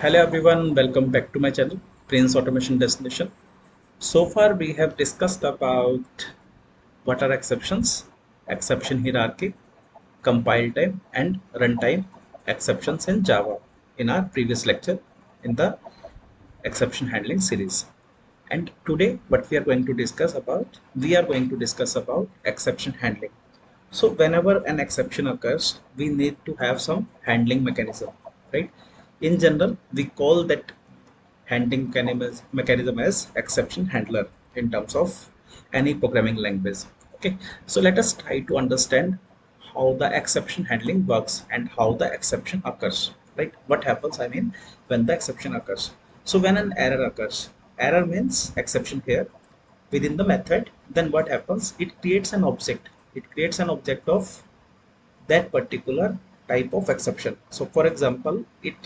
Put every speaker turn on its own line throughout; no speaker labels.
Hello everyone, welcome back to my channel, Prince Automation Destination. So far we have discussed about what are exceptions, exception hierarchy, compile time and runtime exceptions in Java in our previous lecture in the exception handling series. And today what we are going to discuss about exception handling. So whenever an exception occurs, we need to have some handling mechanism, right? In general, we call that handling mechanism as exception handler in terms of any programming language. Okay, so let us try to understand how the exception handling works and how the exception occurs. Right? What happens? I mean, when the exception occurs. So when an error occurs, error means exception here within the method. Then what happens? It creates an object. It creates an object of that particular type of exception. So for example, it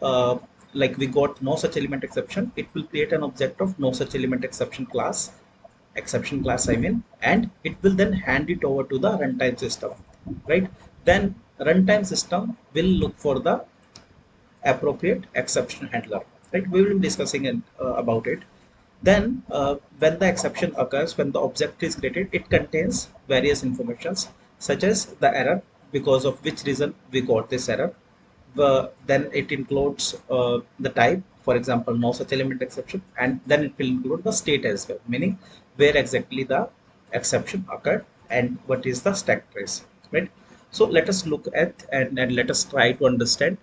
uh, like we got no such element exception, it will create an object of no such element exception class I mean, and it will then hand it over to the runtime system, right? Then runtime system will look for the appropriate exception handler, right? We will be discussing about it. Then when the exception occurs, when the object is created, it contains various informations such as the error, because of which reason we got this error. Then it includes the type, for example no such element exception, and then it will include the state as well, meaning where exactly the exception occurred and what is the stack trace, right? So let us look at and let us try to understand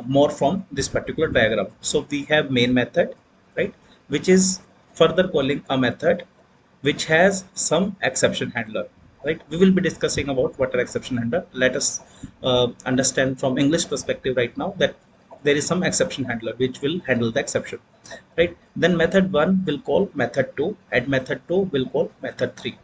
more from this particular diagram. So we have main method, right, which is further calling a method which has some exception handler, right? We will be discussing about what are exception handler. Let us understand from English perspective right now that there is some exception handler which will handle the exception, right? Then method 1 will call method 2 and method 2 will call method 3,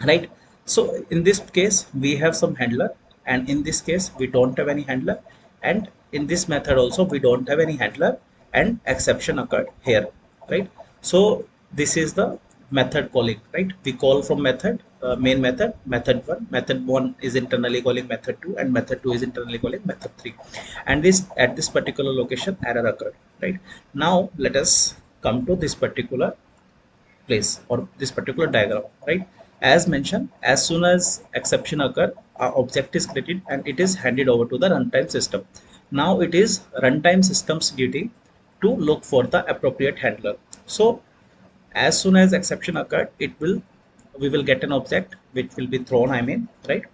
right? So in this case we have some handler, and in this case we don't have any handler, and in this method also we don't have any handler, and exception occurred here, right? So this is the method calling, right? We call from method, main method, method 1 is internally calling method 2 and method 2 is internally calling method 3, and this at this particular location error occurred, right? Now let us come to this particular place or this particular diagram, right? As mentioned, as soon as exception occur, our object is created and it is handed over to the runtime system. Now it is runtime system's duty to look for the appropriate handler. So as soon as exception occurred, we will get an object which will be thrown, I mean, right?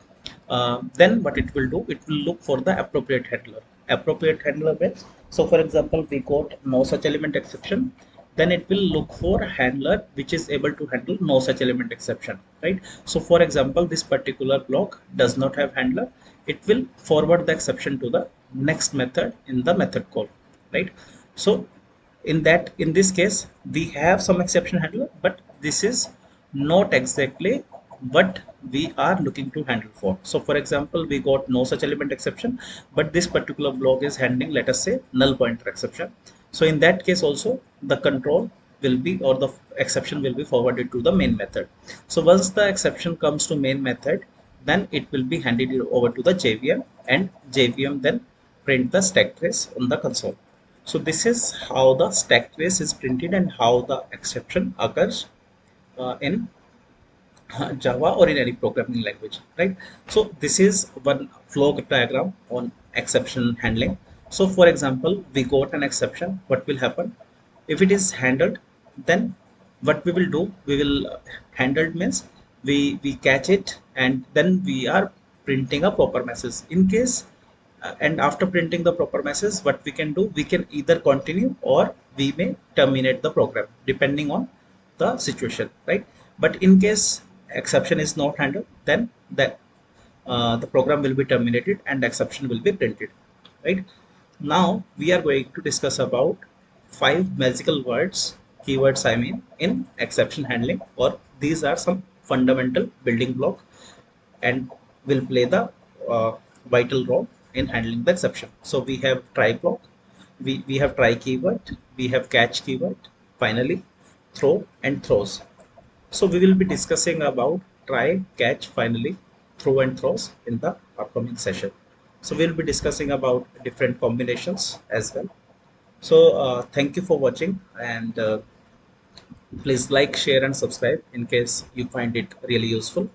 Then what it will do, it will look for the appropriate handler means, so for example we got no such element exception, then it will look for a handler which is able to handle no such element exception, right? So for example this particular block does not have handler, it will forward the exception to the next method in the method call, right? So in this case we have some exception handler, but this is not exactly what we are looking to handle for. So for example we got no such element exception, but this particular block is handling, let us say, null pointer exception. So in that case also the control will be, or the exception will be forwarded to the main method. So once the exception comes to main method, then it will be handed over to the JVM, and JVM then print the stack trace on the console. So this is how the stack trace is printed and how the exception occurs in Java or in any programming language, right? So this is one flow diagram on exception handling. So for example, we got an exception. What will happen if it is handled? Then what we will do? We will handled means we catch it and then we are printing a proper message. In case and after printing the proper message, what we can do, we can either continue or we may terminate the program depending on the situation, right? But in case exception is not handled, then the program will be terminated and exception will be printed, right? Now we are going to discuss about five magical words, keywords I mean, in exception handling, or these are some fundamental building block and will play the vital role in handling the exception. So we have try block, we have try keyword, we have catch keyword, finally throw and throws. So we will be discussing about try, catch, finally, throw and throws in the upcoming session. So we'll be discussing about different combinations as well. So thank you for watching, and please like, share, and subscribe in case you find it really useful.